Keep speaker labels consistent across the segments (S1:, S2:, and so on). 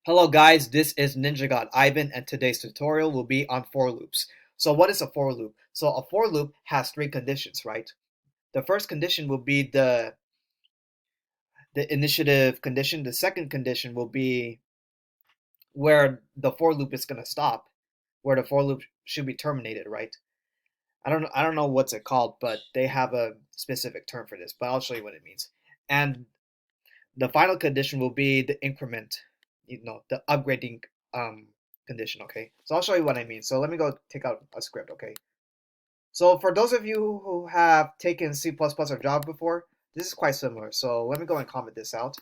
S1: Hello guys, this is Ninja God Ivan and today's tutorial will be on for loops. So what is a for loop? So a for loop has three conditions, right? The first condition will be the initiative condition. The second condition will be where the for loop is going to stop, where the for loop should be terminated, right? I don't know what's it called, but they have a specific term for this, but I'll show you what it means. And the final condition will be the increment, the upgrading um, condition, okay? So I'll show you what I mean. So let me go take out a script, okay? So for those of you who have taken C++ or Java before, this is quite similar. So let me go and comment this out.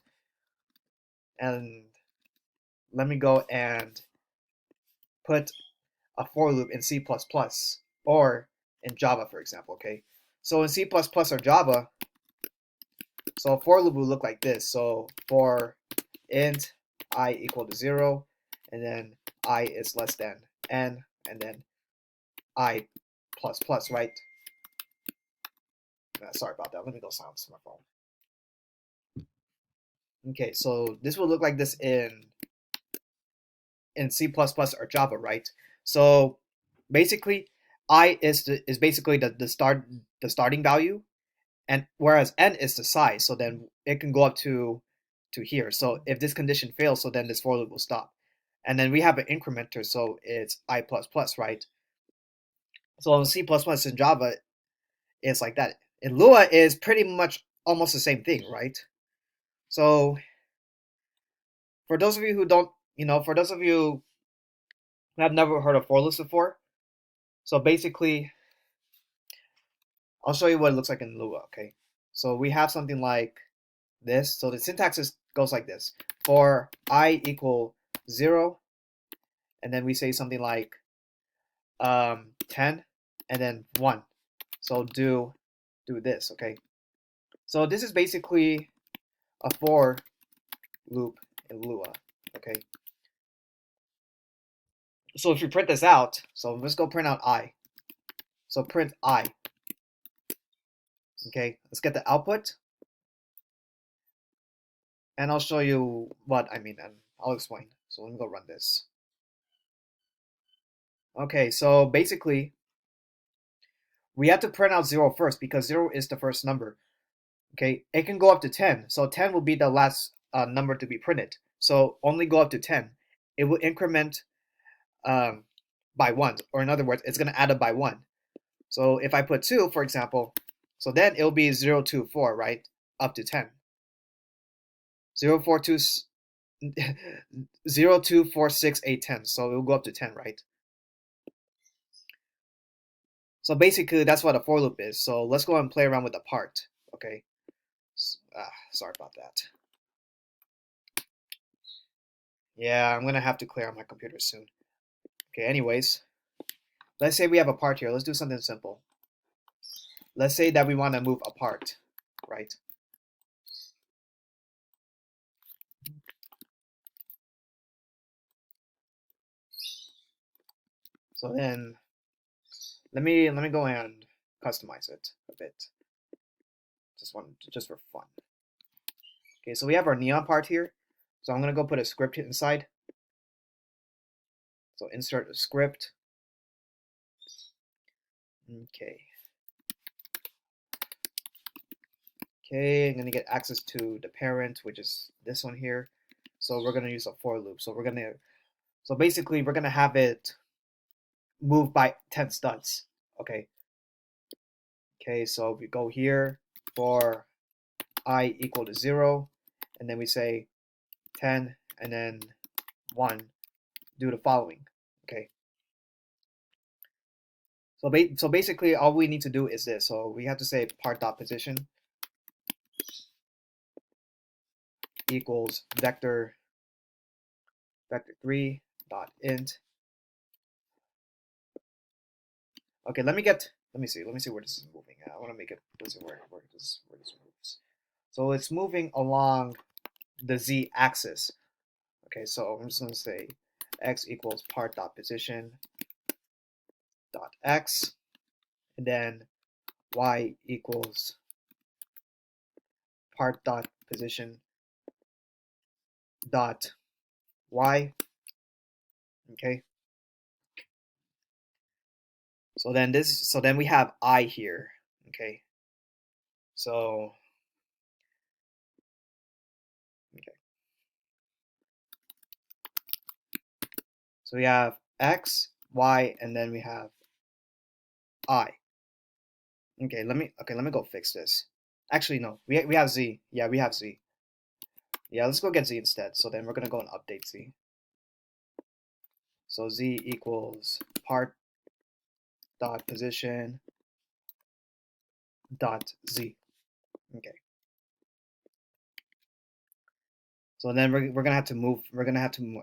S1: And let me go and put a for loop in C++ or in Java, for example, okay? So in C++ or Java, so a for loop will look like this. So for int I equal to 0, and then I is less than n, and then I plus plus, right? Sorry about that. Let me go silence my phone. Okay, so this will look like this in C++ or Java, right? So basically, I is basically the starting value, and whereas n is the size. So then it can go up to here. So if this condition fails, so then this for loop will stop. And then we have an incrementer, so it's I plus plus, right? So in C++ and Java, it's like that. In Lua is pretty much almost the same thing, right? So for those of you who don't, for those of you who have never heard of for loops before, so basically, I'll show you what it looks like in Lua, okay? So we have something like this. So the syntax goes like this. For I equal 0, and then we say something like 10, and then 1. So do this, okay? So this is basically a for loop in Lua, okay? So if you print this out, so let's go print out I. So print I, okay? Let's get the output, and I'll show you what I mean, and I'll explain. So let me go run this. Okay, so basically, we have to print out 0 first because 0 is the first number. Okay, it can go up to 10. So 10 will be the last number to be printed. So only go up to 10. It will increment um, by 1. Or in other words, it's going to add up by 1. So if I put 2, for example, so then it'll be 0, 2, 4, right? Up to 10. 0, 4, 2, 0, 2, 4, 6, 8, 10. So it'll go up to 10, right? So basically, that's what a for loop is. So let's go and play around with the part, okay? Sorry about that. Yeah, I'm going to have to clear out my computer soon. Okay, anyways, let's say we have a part here. Let's do something simple. Let's say that we want to move a part, right? So then let me go and customize it a bit. Just for fun. Okay, so we have our neon part here. So I'm gonna go put a script inside. So insert a script. Okay. Okay, I'm gonna get access to the parent, which is this one here. So we're gonna use a for loop. So basically we're gonna have it move by 10 studs. Okay. Okay, so we go here for I equal to 0, and then we say 10, and then 1, do the following. Okay. So basically, all we need to do is this. So we have to say part.position equals vector3 dot int. Okay, let me see where this is moving. I want to make it where this moves. So it's moving along the z axis. Okay, so I'm just going to say x equals part.position dot x, and then y equals part dot position dot y. Okay. So then we have I here. Okay. So okay. So we have x, y, and then we have I. Okay, let me go fix this. Actually, no. We have z. Yeah, we have z. Yeah, let's go get z instead. So then we're gonna go and update z. So z equals part dot position dot z. Okay. So then we're gonna have to move. We're gonna have to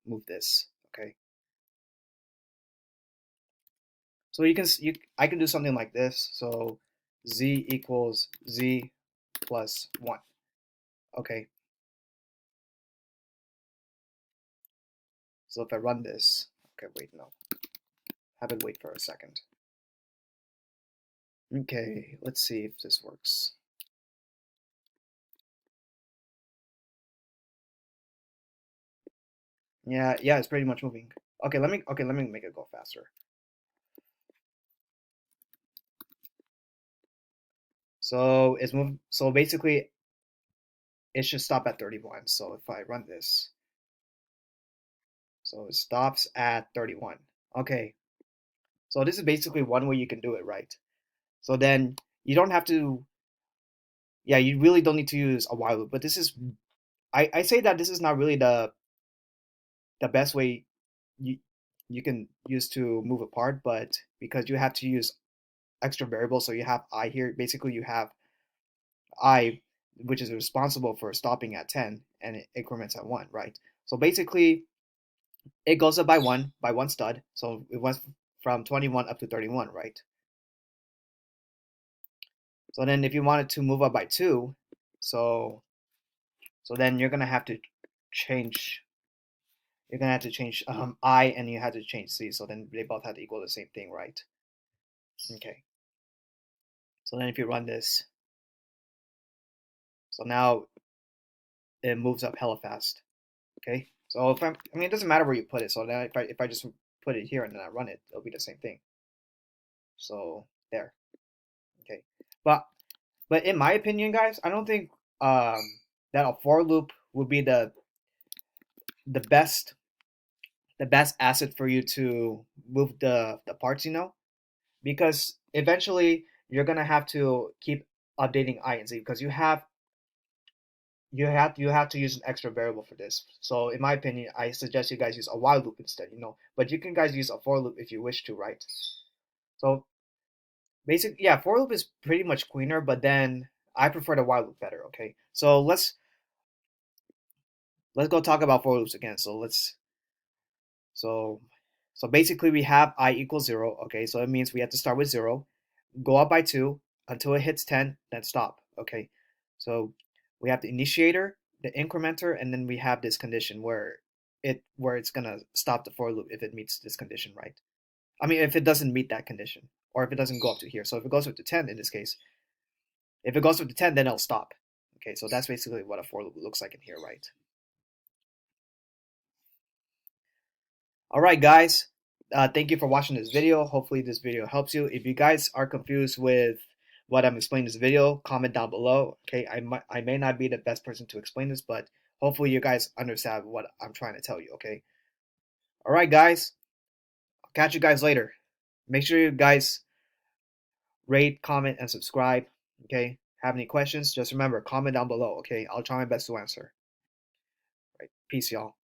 S1: move this. Okay. So I can do something like this. So z equals z plus 1. Okay. So if I run this, okay, wait, no. Have it wait for a second. Okay, let's see if this works. Yeah, it's pretty much moving. Okay, let me make it go faster. So it's moving. So basically, it should stop at 31. So if I run this, so it stops at 31. Okay, so this is basically one way you can do it, right? So then you don't have to. Yeah, you really don't need to use a while loop. But this is, I say that this is not really the best way you you can use to move apart, but because you have to use extra variables, so you have I here. Basically, you have I, which is responsible for stopping at 10 and it increments at 1, right? So basically, it goes up by one stud. So it went from 21 up to 31, right? So then if you wanted to move up by 2, so then change you're gonna have to change I and you had to change C. So then they both had to equal the same thing, right? Okay. So then if you run this, so now it moves up hella fast. Okay. So I mean, it doesn't matter where you put it. So now if I just put it here and then I run it, it'll be the same thing. So there. Okay. But in my opinion, guys, I don't think that a for loop would be the best asset for you to move the parts, because eventually you're gonna have to keep updating I and Z because you have to use an extra variable for this. So in my opinion, I suggest you guys use a while loop instead, But you can guys use a for loop if you wish to, right? So yeah, for loop is pretty much cleaner, but then I prefer the while loop better. Okay, so let's go talk about for loops again. So so basically we have I equals 0. Okay, so it means we have to start with 0, go up by 2 until it hits 10, then stop. Okay, so we have the initiator, the incrementer, and then we have this condition where it's gonna stop the for loop if it meets this condition, right? I mean, if it doesn't meet that condition, or if it doesn't go up to here. So if it goes up to 10 in this case, if it goes up to 10, then it'll stop. Okay, so that's basically what a for loop looks like in here, right? All right, guys. Thank you for watching this video. Hopefully this video helps you. If you guys are confused with what I'm explaining in this video, comment down below. Okay, I may not be the best person to explain this, but hopefully you guys understand what I'm trying to tell you. Okay. All right, guys. I'll catch you guys later. Make sure you guys rate, comment, and subscribe. Okay. Have any questions? Just remember, comment down below. Okay. I'll try my best to answer. Right. Peace, y'all.